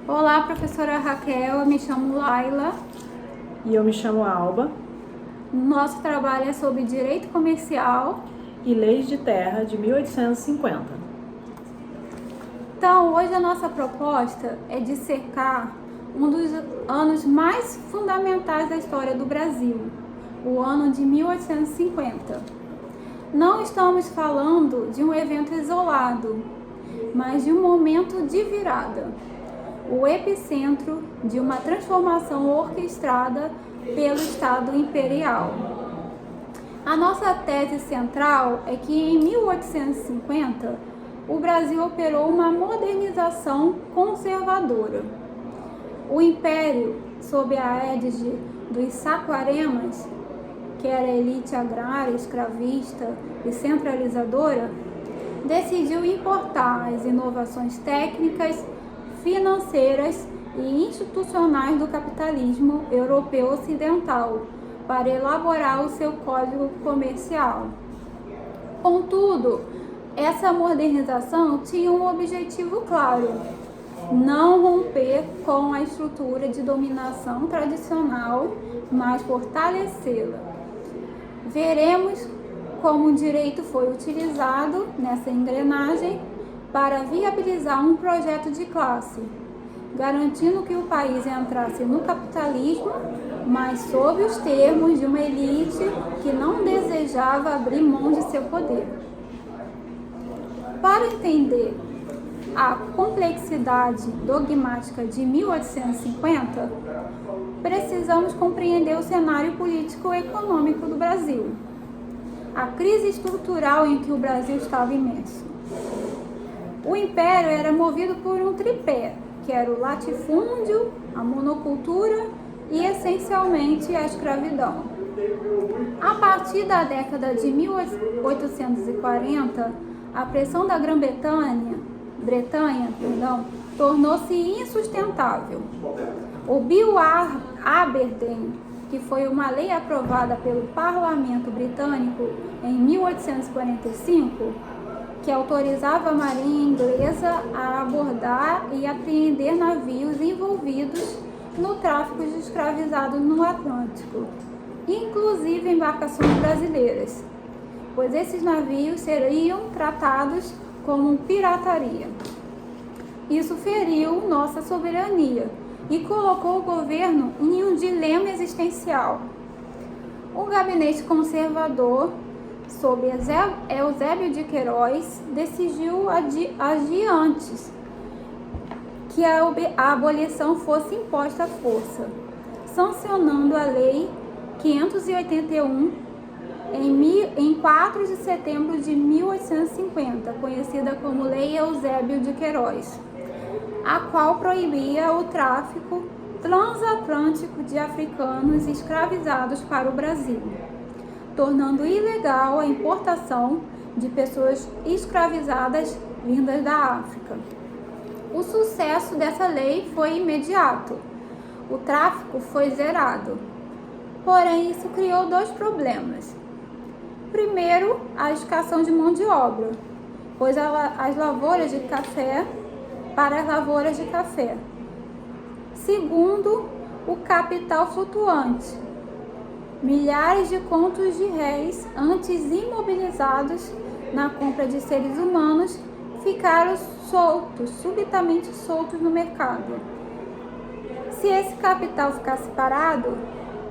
Olá, professora Raquel, eu me chamo Laila. E eu me chamo Alba. Nosso trabalho é sobre direito comercial E leis de terra de 1850. Então, hoje a nossa proposta é dissecar um dos anos mais fundamentais da história do Brasil, o ano de 1850. Não estamos falando de um evento isolado, mas de um momento de virada, o epicentro de uma transformação orquestrada pelo Estado Imperial. A nossa tese central é que em 1850 o Brasil operou uma modernização conservadora. O Império, sob a égide dos Saquaremas, que era a elite agrária, escravista e centralizadora, decidiu importar as inovações técnicas, financeiras e institucionais do capitalismo europeu ocidental para elaborar o seu código comercial. Contudo, essa modernização tinha um objetivo claro: não romper com a estrutura de dominação tradicional, mas fortalecê-la. Veremos como o direito foi utilizado nessa engrenagem para viabilizar um projeto de classe, garantindo que o país entrasse no capitalismo, mas sob os termos de uma elite que não desejava abrir mão de seu poder. Para entender a complexidade dogmática de 1850, precisamos compreender o cenário político-econômico do Brasil, a crise estrutural em que o Brasil estava imerso. O Império era movido por um tripé, que era o latifúndio, a monocultura e, essencialmente, a escravidão. A partir da década de 1840, a pressão da Grã-Bretanha tornou-se insustentável. O Bill Aberdeen, que foi uma lei aprovada pelo Parlamento Britânico em 1845, que autorizava a marinha inglesa a abordar e apreender navios envolvidos no tráfico de escravizados no Atlântico, inclusive embarcações brasileiras, pois esses navios seriam tratados como pirataria. Isso feriu nossa soberania e colocou o governo em um dilema existencial. O gabinete conservador, sob Eusébio de Queiroz, decidiu agir antes que a abolição fosse imposta à força, sancionando a Lei 581 em 4 de setembro de 1850, conhecida como Lei Eusébio de Queiroz, a qual proibia o tráfico transatlântico de africanos escravizados para o Brasil, tornando ilegal a importação de pessoas escravizadas vindas da África. O sucesso dessa lei foi imediato. O tráfico foi zerado. Porém, isso criou dois problemas. Primeiro, a escassez de mão de obra, pois as lavouras de café para as lavouras de café. Segundo, o capital flutuante. Milhares de contos de réis, antes imobilizados na compra de seres humanos, ficaram subitamente soltos no mercado. Se esse capital ficasse parado,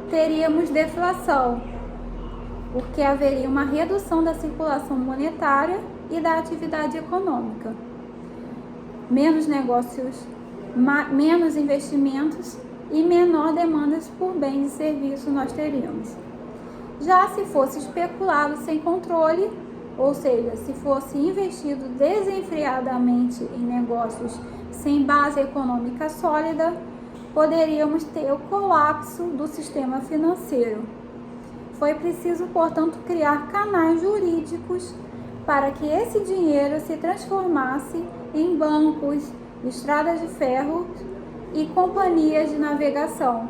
teríamos deflação, porque haveria uma redução da circulação monetária e da atividade econômica. Menos negócios, menos investimentos e menor demandas por bens e serviços nós teríamos. Já se fosse especulado sem controle, ou seja, se fosse investido desenfreadamente em negócios sem base econômica sólida, poderíamos ter o colapso do sistema financeiro. Foi preciso, portanto, criar canais jurídicos para que esse dinheiro se transformasse em bancos, estradas de ferro e companhias de navegação.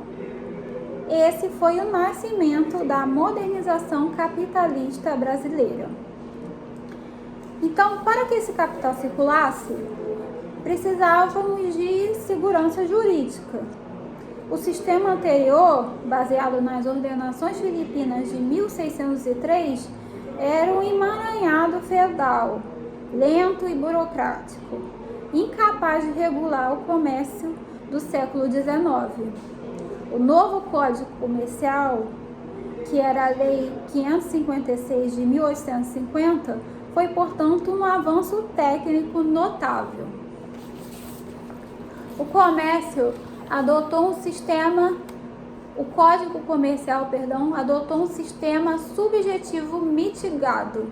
Esse foi o nascimento da modernização capitalista brasileira. Então, para que esse capital circulasse, precisávamos de segurança jurídica. O sistema anterior, baseado nas ordenações filipinas de 1603, era um emaranhado feudal, lento e burocrático, incapaz de regular o comércio do século XIX. O novo Código Comercial, que era a Lei 556 de 1850, foi, portanto, um avanço técnico notável. O Código Comercial adotou um sistema subjetivo mitigado,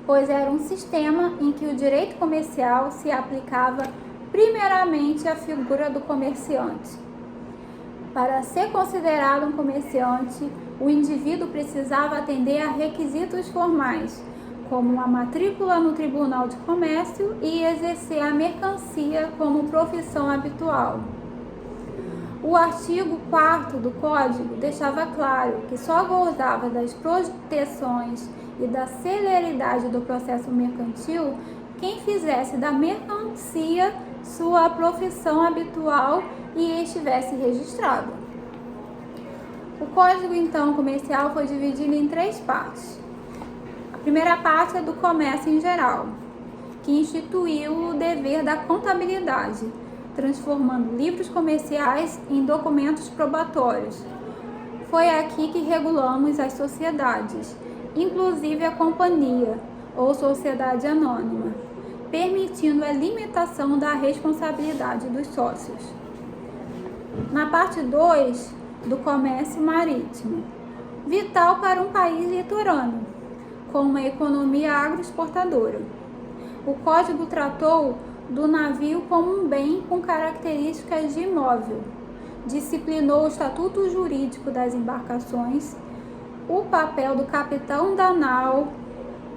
pois era um sistema em que o direito comercial se aplicava primeiramente à figura do comerciante. Para ser considerado um comerciante, o indivíduo precisava atender a requisitos formais, como a matrícula no Tribunal de Comércio e exercer a mercancia como profissão habitual. O artigo 4º do Código deixava claro que só gozava das proteções e da celeridade do processo mercantil quem fizesse da mercancia sua profissão habitual e estivesse registrado. O Código, então, comercial foi dividido em 3 partes. A primeira parte é do comércio em geral, que instituiu o dever da contabilidade, transformando livros comerciais em documentos probatórios. Foi aqui que regulamos as sociedades, inclusive a companhia ou sociedade anônima, permitindo a limitação da responsabilidade dos sócios. Na parte 2, do comércio marítimo, vital para um país litorâneo, com uma economia agroexportadora. O Código tratou do navio como um bem com características de imóvel, disciplinou o estatuto jurídico das embarcações, o papel do capitão da nau,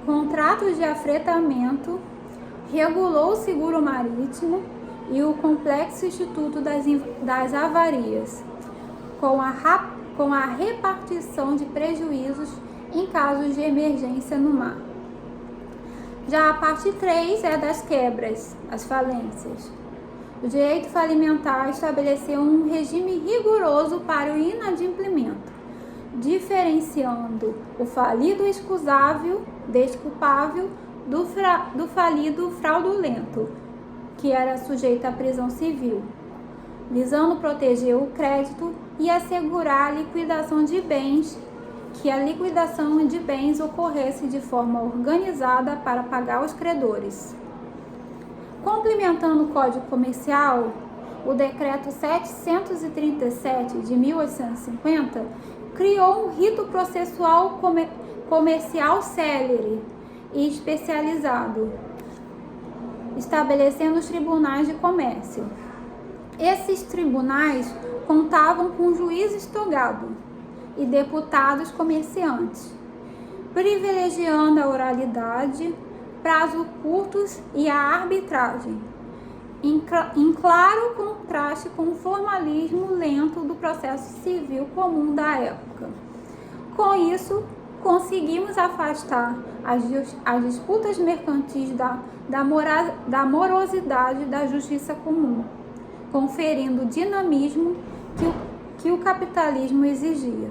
contratos de afretamento, regulou o seguro marítimo e o complexo instituto das avarias, com a repartição de prejuízos em casos de emergência no mar. Já a parte 3 é das quebras, as falências. O direito falimentar estabeleceu um regime rigoroso para o inadimplemento, diferenciando o falido excusável, desculpável, do falido fraudulento, que era sujeito à prisão civil, visando proteger o crédito e assegurar a liquidação de bens, que a liquidação de bens ocorresse de forma organizada para pagar os credores. Complementando o Código Comercial, o Decreto 737 de 1850 criou um rito processual comercial célere e especializado, estabelecendo os tribunais de comércio. Esses tribunais contavam com juízes togados e deputados comerciantes, privilegiando a oralidade, prazos curtos e a arbitragem, em claro contraste com o formalismo lento do processo civil comum da época. Com isso, conseguimos afastar as disputas mercantis da morosidade da justiça comum, conferindo o dinamismo que o capitalismo exigia.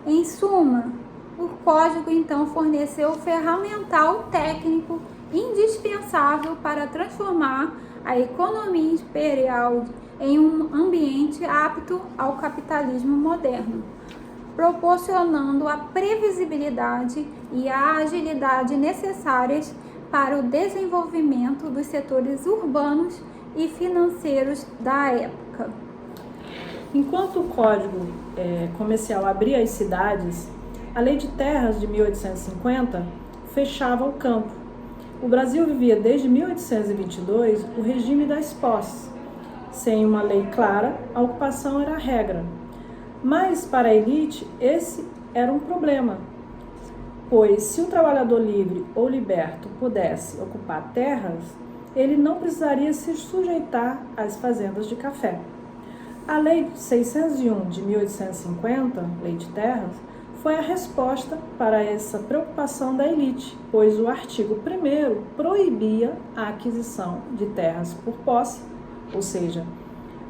Em suma, o Código então forneceu o ferramental técnico indispensável para transformar a economia imperial em um ambiente apto ao capitalismo moderno, proporcionando a previsibilidade e a agilidade necessárias para o desenvolvimento dos setores urbanos e financeiros da época. Enquanto o Código Comercial abria as cidades, a Lei de Terras de 1850 fechava o campo. O Brasil vivia desde 1822 o regime das posses. Sem uma lei clara, a ocupação era a regra. Mas, para a elite, esse era um problema, pois se o trabalhador livre ou liberto pudesse ocupar terras, ele não precisaria se sujeitar às fazendas de café. A Lei 601 de 1850, Lei de Terras, foi a resposta para essa preocupação da elite, pois o artigo 1º proibia a aquisição de terras por posse, ou seja,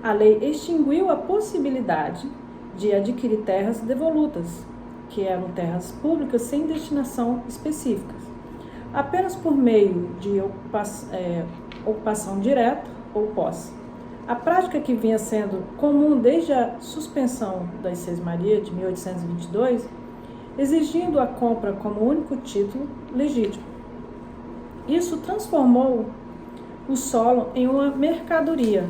a lei extinguiu a possibilidade de adquirir terras devolutas, que eram terras públicas sem destinação específica, apenas por meio de ocupação direta ou posse. A prática que vinha sendo comum desde a suspensão das Seis-Marias de 1822, exigindo a compra como único título legítimo. Isso transformou o solo em uma mercadoria,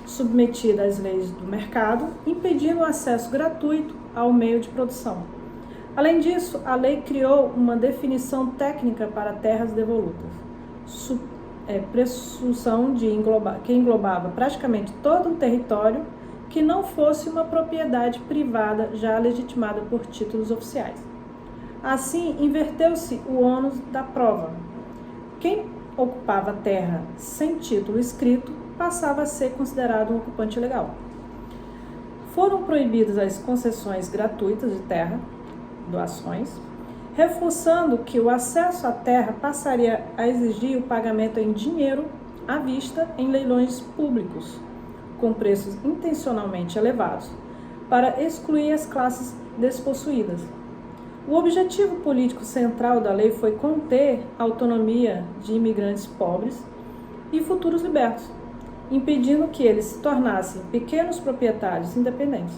submetida às leis do mercado, impedindo o acesso gratuito ao meio de produção. Além disso, a lei criou uma definição técnica para terras devolutas, presunção que englobava praticamente todo um território que não fosse uma propriedade privada já legitimada por títulos oficiais. Assim, inverteu-se o ônus da prova. Quem ocupava terra sem título escrito passava a ser considerado um ocupante ilegal. Foram proibidas as concessões gratuitas de terra, doações, reforçando que o acesso à terra passaria a exigir o pagamento em dinheiro à vista em leilões públicos, com preços intencionalmente elevados, para excluir as classes despossuídas. O objetivo político central da lei foi conter a autonomia de imigrantes pobres e futuros libertos, impedindo que eles se tornassem pequenos proprietários independentes.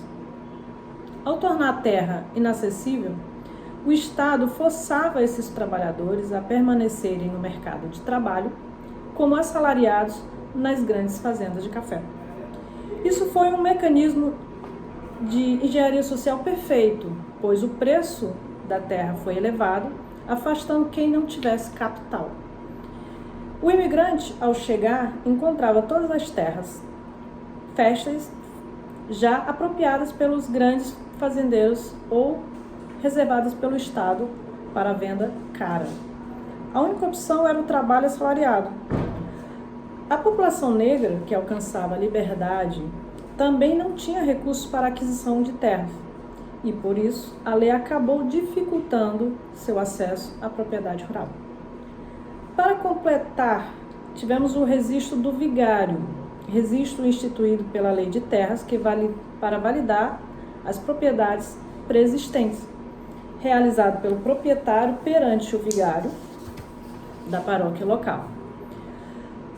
Ao tornar a terra inacessível, o Estado forçava esses trabalhadores a permanecerem no mercado de trabalho como assalariados nas grandes fazendas de café. Isso foi um mecanismo de engenharia social perfeito, pois o preço da terra foi elevado, afastando quem não tivesse capital. O imigrante, ao chegar, encontrava todas as terras festas já apropriadas pelos grandes fazendeiros ou reservadas pelo Estado para venda cara. A única opção era o trabalho assalariado. A população negra, que alcançava a liberdade, também não tinha recursos para a aquisição de terras, e por isso a lei acabou dificultando seu acesso à propriedade rural. Para completar, tivemos o registro do vigário, registro instituído pela Lei de Terras para validar as propriedades preexistentes, realizado pelo proprietário perante o vigário da paróquia local.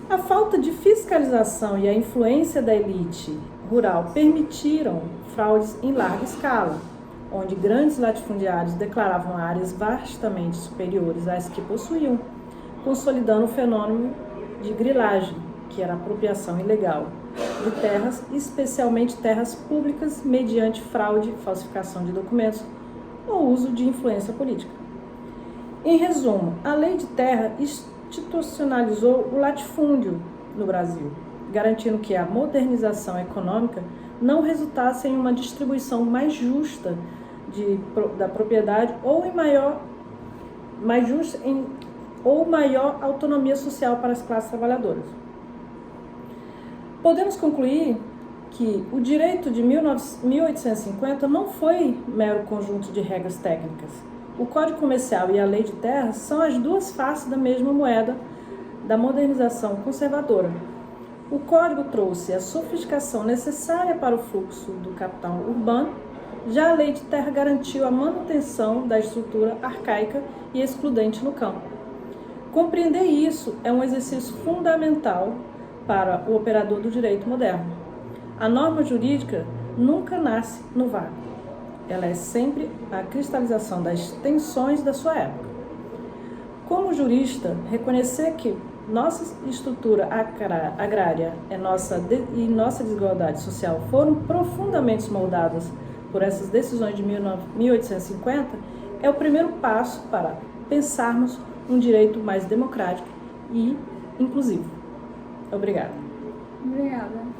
A falta de fiscalização e a influência da elite rural permitiram fraudes em larga escala, onde grandes latifundiários declaravam áreas vastamente superiores às que possuíam, consolidando o fenômeno de grilagem, que era a apropriação ilegal de terras, especialmente terras públicas, mediante fraude, falsificação de documentos ou uso de influência política. Em resumo, a Lei de Terra institucionalizou o latifúndio no Brasil, garantindo que a modernização econômica não resultasse em uma distribuição mais justa da propriedade ou maior autonomia social para as classes trabalhadoras. Podemos concluir que o direito de 1850 não foi mero conjunto de regras técnicas. O Código Comercial e a Lei de Terras são as duas faces da mesma moeda da modernização conservadora. O Código trouxe a sofisticação necessária para o fluxo do capital urbano, já a Lei de Terra garantiu a manutenção da estrutura arcaica e excludente no campo. Compreender isso é um exercício fundamental para o operador do direito moderno. A norma jurídica nunca nasce no vácuo. Ela é sempre a cristalização das tensões da sua época. Como jurista, reconhecer que nossa estrutura agrária e nossa desigualdade social foram profundamente moldadas por essas decisões de 1850 é o primeiro passo para pensarmos um direito mais democrático e inclusivo. Obrigada. Obrigada.